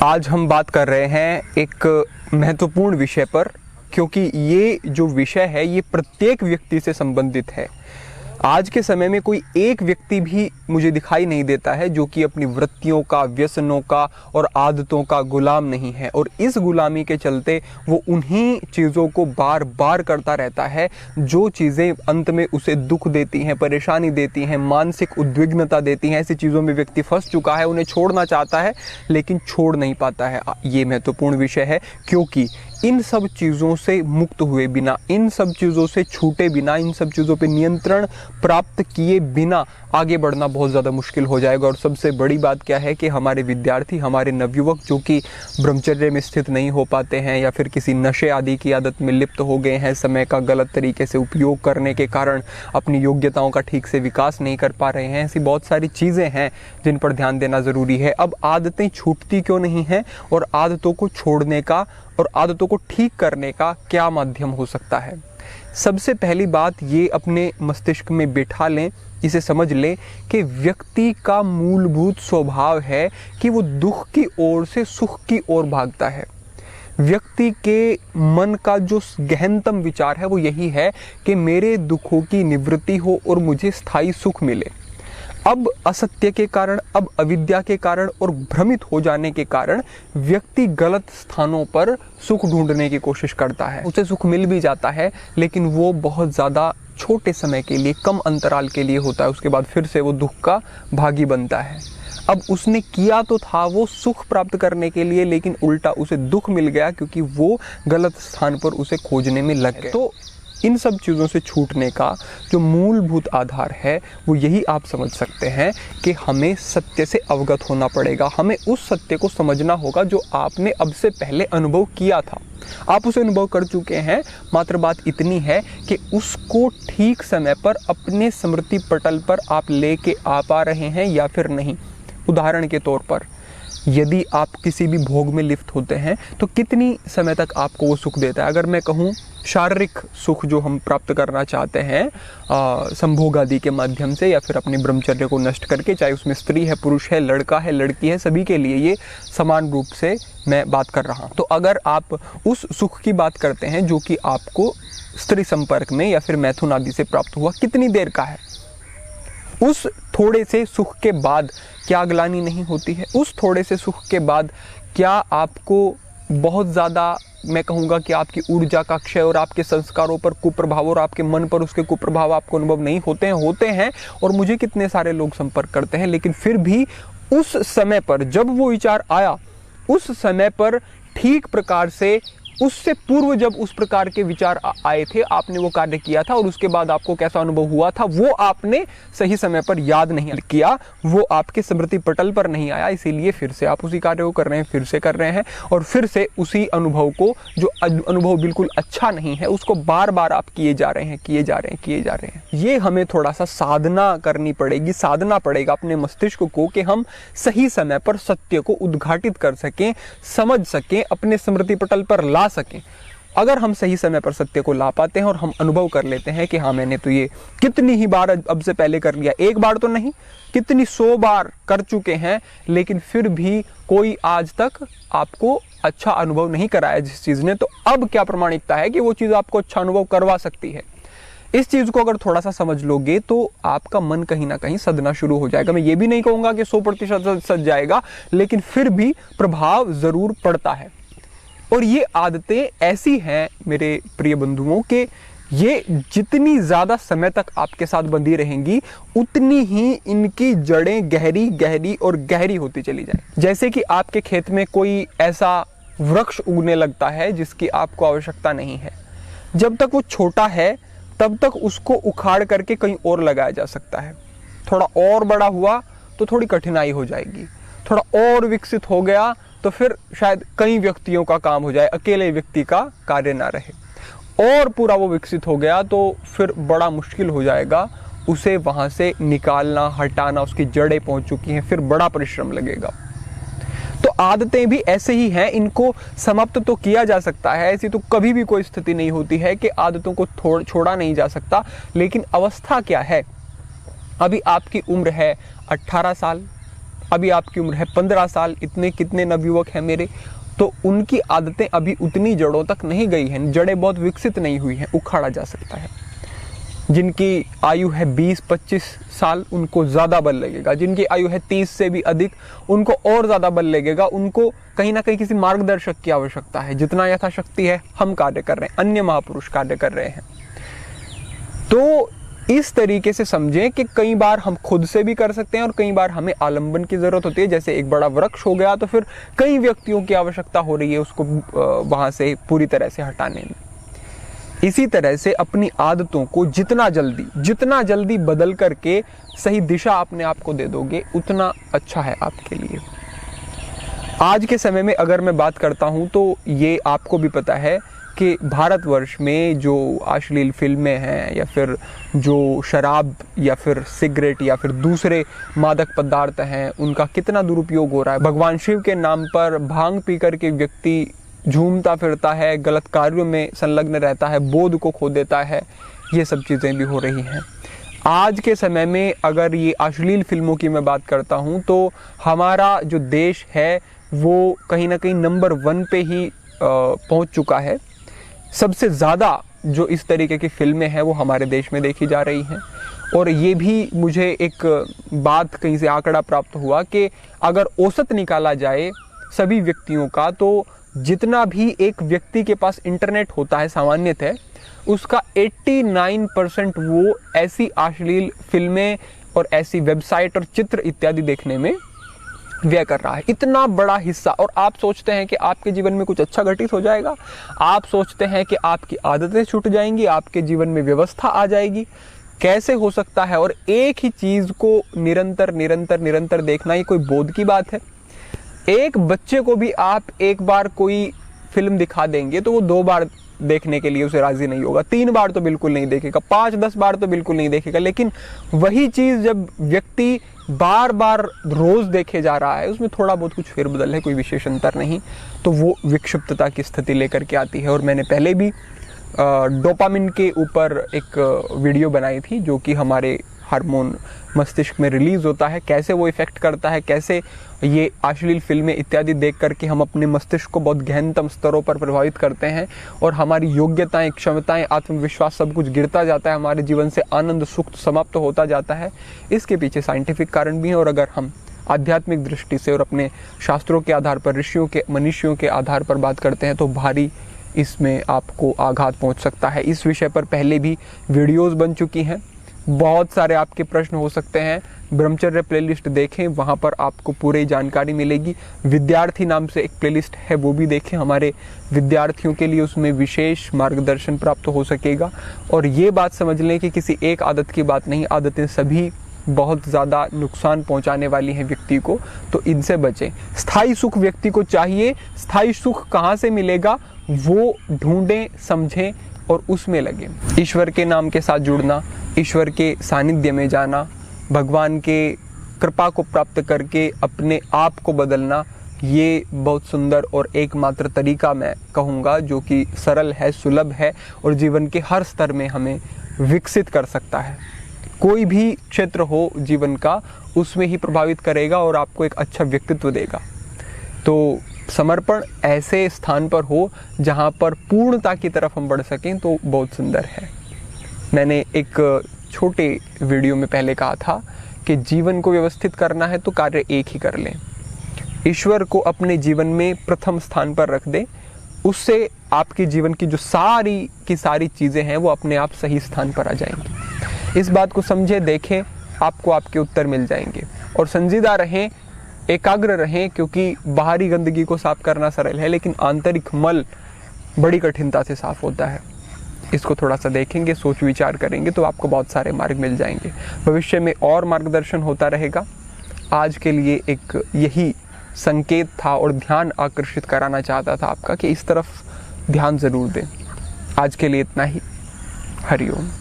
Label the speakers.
Speaker 1: आज हम बात कर रहे हैं एक महत्वपूर्ण विषय पर, क्योंकि ये जो विषय है ये प्रत्येक व्यक्ति से संबंधित है। आज के समय में कोई एक व्यक्ति भी मुझे दिखाई नहीं देता है जो कि अपनी वृत्तियों का, व्यसनों का और आदतों का गुलाम नहीं है, और इस गुलामी के चलते वो उन्हीं चीज़ों को बार बार करता रहता है जो चीज़ें अंत में उसे दुख देती हैं, परेशानी देती हैं, मानसिक उद्विग्नता देती हैं। ऐसी चीज़ों में व्यक्ति फंस चुका है, उन्हें छोड़ना चाहता है लेकिन छोड़ नहीं पाता है। ये महत्वपूर्ण विषय है, क्योंकि इन सब चीज़ों से मुक्त हुए बिना, इन सब चीज़ों से छूटे बिना, इन सब चीज़ों पे नियंत्रण प्राप्त किए बिना आगे बढ़ना बहुत ज़्यादा मुश्किल हो जाएगा। और सबसे बड़ी बात क्या है कि हमारे विद्यार्थी, हमारे नवयुवक जो कि ब्रह्मचर्य में स्थित नहीं हो पाते हैं या फिर किसी नशे आदि की आदत में लिप्त हो गए हैं, समय का गलत तरीके से उपयोग करने के कारण अपनी योग्यताओं का ठीक से विकास नहीं कर पा रहे हैं। ऐसी बहुत सारी चीज़ें हैं जिन पर ध्यान देना ज़रूरी है। अब आदतें छूटती क्यों नहीं हैं, और आदतों को छोड़ने का और आदतों को ठीक करने का क्या माध्यम हो सकता है? सबसे पहली बात ये अपने मस्तिष्क में बिठा लें, इसे समझ लें कि व्यक्ति का मूलभूत स्वभाव है कि वो दुख की ओर से सुख की ओर भागता है। व्यक्ति के मन का जो गहनतम विचार है वो यही है कि मेरे दुखों की निवृत्ति हो और मुझे स्थायी सुख मिले। अब असत्य के कारण, अब अविद्या के कारण और भ्रमित हो जाने के कारण व्यक्ति गलत स्थानों पर सुख ढूंढने की कोशिश करता है। उसे सुख मिल भी जाता है लेकिन वो बहुत ज़्यादा छोटे समय के लिए, कम अंतराल के लिए होता है। उसके बाद फिर से वो दुख का भागी बनता है। अब उसने किया तो था वो सुख प्राप्त करने के लिए, लेकिन उल्टा उसे दुख मिल गया क्योंकि वो गलत स्थान पर उसे खोजने में लग गए। तो इन सब चीज़ों से छूटने का जो मूलभूत आधार है वो यही आप समझ सकते हैं कि हमें सत्य से अवगत होना पड़ेगा। हमें उस सत्य को समझना होगा जो आपने अब से पहले अनुभव किया था। आप उसे अनुभव कर चुके हैं, मात्र बात इतनी है कि उसको ठीक समय पर अपने स्मृति पटल पर आप लेके आ पा रहे हैं या फिर नहीं। उदाहरण के तौर पर, यदि आप किसी भी भोग में लिप्त होते हैं तो कितनी समय तक आपको वो सुख देता है? अगर मैं कहूँ शारीरिक सुख जो हम प्राप्त करना चाहते हैं संभोग आदि के माध्यम से या फिर अपने ब्रह्मचर्य को नष्ट करके, चाहे उसमें स्त्री है, पुरुष है, लड़का है, लड़की है, सभी के लिए ये समान रूप से मैं बात कर रहा हूँ। तो अगर आप उस सुख की बात करते हैं जो कि आपको स्त्री संपर्क में या फिर मैथुन आदि से प्राप्त हुआ, कितनी देर का है? उस थोड़े से सुख के बाद क्या ग्लानि नहीं होती है? उस थोड़े से सुख के बाद क्या आपको बहुत ज़्यादा, मैं कहूँगा कि आपकी ऊर्जा का क्षय और आपके संस्कारों पर कुप्रभाव और आपके मन पर उसके कुप्रभाव आपको अनुभव नहीं होते हैं? होते हैं। और मुझे कितने सारे लोग संपर्क करते हैं, लेकिन फिर भी उस समय पर जब वो विचार आया, उस समय पर ठीक प्रकार से, उससे पूर्व जब उस प्रकार के विचार आए थे, आपने वो कार्य किया था और उसके बाद आपको कैसा अनुभव हुआ था वो आपने सही समय पर याद नहीं किया, वो आपके स्मृति पटल पर नहीं आया। इसीलिए फिर से आप उसी कार्य को कर रहे हैं, फिर से कर रहे हैं और फिर से उसी अनुभव को, जो अनुभव बिल्कुल अच्छा नहीं है, उसको बार बार आप किए जा रहे हैं। ये हमें थोड़ा सा साधना करनी पड़ेगी, साधना पड़ेगा अपने मस्तिष्क को कि हम सही समय पर सत्य को उद्घाटित कर सकें, समझ सकें, अपने स्मृति पटल पर ला सकें। अगर हम सही समय पर सत्य को ला पाते हैं और हम अनुभव कर लेते हैं कि हाँ, मैंने तो ये कितनी ही बार अब से पहले कर लिया, एक बार तो नहीं, कितनी 100 बार कर चुके हैं, लेकिन फिर भी कोई आज तक आपको अच्छा अनुभव नहीं कराया जिस चीज़ ने, तो अब क्या प्रमाणिकता है कि वो चीज़ आपको अच्छा अनुभव करवा सकती है? इस चीज़ को अगर थोड़ा सा समझ लोगे तो आपका मन कहीं ना कहीं सदना शुरू हो जाएगा। मैं ये भी नहीं कहूँगा कि 100% सज जाएगा, लेकिन फिर भी प्रभाव ज़रूर पड़ता है। और ये आदतें ऐसी हैं मेरे प्रिय बंधुओं के, ये जितनी ज़्यादा समय तक आपके साथ बंधी रहेंगी उतनी ही इनकी जड़ें गहरी गहरी और गहरी होती चली जाए। जैसे कि आपके खेत में कोई ऐसा वृक्ष उगने लगता है जिसकी आपको आवश्यकता नहीं है, जब तक वो छोटा है तब तक उसको उखाड़ करके कहीं और लगाया जा सकता है। थोड़ा और बड़ा हुआ तो थोड़ी कठिनाई हो जाएगी, थोड़ा और विकसित हो गया तो फिर शायद कई व्यक्तियों का काम हो जाए, अकेले व्यक्ति का कार्य ना रहे, और पूरा वो विकसित हो गया तो फिर बड़ा मुश्किल हो जाएगा उसे वहाँ से निकालना, हटाना। उसकी जड़ें पहुँच चुकी हैं, फिर बड़ा परिश्रम लगेगा। तो आदतें भी ऐसे ही हैं, इनको समाप्त तो किया जा सकता है, ऐसी तो कभी भी कोई स्थिति नहीं होती है कि आदतों को छोड़ा नहीं जा सकता। लेकिन अवस्था क्या है? अभी आपकी उम्र है 18 साल, अभी आपकी उम्र है 15 साल, इतने कितने नवयुवक हैं मेरे, तो उनकी आदतें अभी उतनी जड़ों तक नहीं गई हैं, जड़ें बहुत विकसित नहीं हुई हैं, उखाड़ा जा सकता है। जिनकी आयु है 20-25 साल उनको ज़्यादा बल लगेगा, जिनकी आयु है 30 से भी अधिक उनको और ज़्यादा बल लगेगा, उनको कहीं ना कहीं किसी मार्गदर्शक की आवश्यकता है। जितना यथाशक्ति है हम कार्य कर रहे हैं, अन्य महापुरुष कार्य कर रहे हैं। तो इस तरीके से समझें कि कई बार हम खुद से भी कर सकते हैं और कई बार हमें आलंबन की जरूरत होती है। जैसे एक बड़ा वृक्ष हो गया तो फिर कई व्यक्तियों की आवश्यकता हो रही है उसको वहां से पूरी तरह से हटाने में। इसी तरह से अपनी आदतों को जितना जल्दी बदल करके सही दिशा अपने आप को दे दोगे उतना अच्छा है आपके लिए। आज के समय में अगर मैं बात करता हूं तो ये आपको भी पता है कि भारतवर्ष में जो अश्लील फिल्में हैं या फिर जो शराब या फिर सिगरेट या फिर दूसरे मादक पदार्थ हैं उनका कितना दुरुपयोग हो रहा है। भगवान शिव के नाम पर भांग पी करके व्यक्ति झूमता फिरता है, गलत कार्यों में संलग्न रहता है, बोध को खो देता है। ये सब चीज़ें भी हो रही हैं आज के समय में। अगर ये अश्लील फिल्मों की मैं बात करता हूँ तो हमारा जो देश है वो कहीं ना कहीं नंबर 1 पे ही पहुँच चुका है। सबसे ज़्यादा जो इस तरीके की फिल्में हैं वो हमारे देश में देखी जा रही हैं। और ये भी मुझे एक बात कहीं से आंकड़ा प्राप्त हुआ कि अगर औसत निकाला जाए सभी व्यक्तियों का तो जितना भी एक व्यक्ति के पास इंटरनेट होता है सामान्यतः उसका 89% वो ऐसी अश्लील फिल्में और ऐसी वेबसाइट और चित्र इत्यादि देखने में व्यय कर रहा है। इतना बड़ा हिस्सा। और आप सोचते हैं कि आपके जीवन में कुछ अच्छा घटित हो जाएगा, आप सोचते हैं कि आपकी आदतें छूट जाएंगी, आपके जीवन में व्यवस्था आ जाएगी। कैसे हो सकता है? और एक ही चीज को निरंतर देखना ये कोई बोध की बात है? एक बच्चे को भी आप एक बार कोई फिल्म दिखा देंगे तो वो 2 बार देखने के लिए उसे राजी नहीं होगा, 3 बार तो बिल्कुल नहीं देखेगा, 5-10 बार तो बिल्कुल नहीं देखेगा। लेकिन वही चीज जब व्यक्ति बार बार रोज देखे जा रहा है, उसमें थोड़ा बहुत कुछ फेरबदल है, कोई विशेष अंतर नहीं, तो वो विक्षिप्तता की स्थिति लेकर के आती है। और मैंने पहले भी डोपामिन के ऊपर एक वीडियो बनाई थी जो कि हमारे हार्मोन मस्तिष्क में रिलीज होता है, कैसे वो इफेक्ट करता है, कैसे ये अश्लील फिल्में इत्यादि देख करके हम अपने मस्तिष्क को बहुत गहनतम स्तरों पर प्रभावित करते हैं और हमारी योग्यताएं, क्षमताएं, आत्मविश्वास सब कुछ गिरता जाता है, हमारे जीवन से आनंद सुख समाप्त होता जाता है। इसके पीछे साइंटिफिक कारण भी है। और अगर हम आध्यात्मिक दृष्टि से और अपने शास्त्रों के आधार पर, ऋषियों के, मनीषियों के आधार पर बात करते हैं तो भारी इसमें आपको आघात पहुंच सकता है। इस विषय पर पहले भी वीडियोस बन चुकी हैं, बहुत सारे आपके प्रश्न हो सकते हैं। ब्रह्मचर्य प्लेलिस्ट देखें, वहाँ पर आपको पूरी जानकारी मिलेगी। विद्यार्थी नाम से एक प्लेलिस्ट है, वो भी देखें, हमारे विद्यार्थियों के लिए उसमें विशेष मार्गदर्शन प्राप्त हो सकेगा। और ये बात समझ लें कि किसी एक आदत की बात नहीं, आदतें सभी बहुत ज़्यादा नुकसान पहुंचाने वाली हैं व्यक्ति को, तो इनसे बचें। स्थायी सुख व्यक्ति को चाहिए, स्थायी सुख कहाँ से मिलेगा वो ढूंढें, समझें और उसमें लगे। ईश्वर के नाम के साथ जुड़ना, ईश्वर के सानिध्य में जाना, भगवान के कृपा को प्राप्त करके अपने आप को बदलना, ये बहुत सुंदर और एकमात्र तरीका मैं कहूँगा जो कि सरल है, सुलभ है और जीवन के हर स्तर में हमें विकसित कर सकता है। कोई भी क्षेत्र हो जीवन का उसमें ही प्रभावित करेगा और आपको एक अच्छा व्यक्तित्व देगा। तो समर्पण ऐसे स्थान पर हो जहाँ पर पूर्णता की तरफ हम बढ़ सकें तो बहुत सुंदर है। मैंने एक छोटे वीडियो में पहले कहा था कि जीवन को व्यवस्थित करना है तो कार्य एक ही कर लें, ईश्वर को अपने जीवन में प्रथम स्थान पर रख दें, उससे आपके जीवन की जो सारी की सारी चीज़ें हैं वो अपने आप सही स्थान पर आ जाएंगी। इस बात को समझे, देखें, आपको आपके उत्तर मिल जाएंगे। और संजीदा रहें, एकाग्र रहें, क्योंकि बाहरी गंदगी को साफ करना सरल है लेकिन आंतरिक मल बड़ी कठिनता से साफ होता है। इसको थोड़ा सा देखेंगे, सोच विचार करेंगे तो आपको बहुत सारे मार्ग मिल जाएंगे। भविष्य में और मार्गदर्शन होता रहेगा। आज के लिए एक यही संकेत था और ध्यान आकर्षित कराना चाहता था आपका कि इस तरफ ध्यान ज़रूर दें। आज के लिए इतना ही। हरिओम।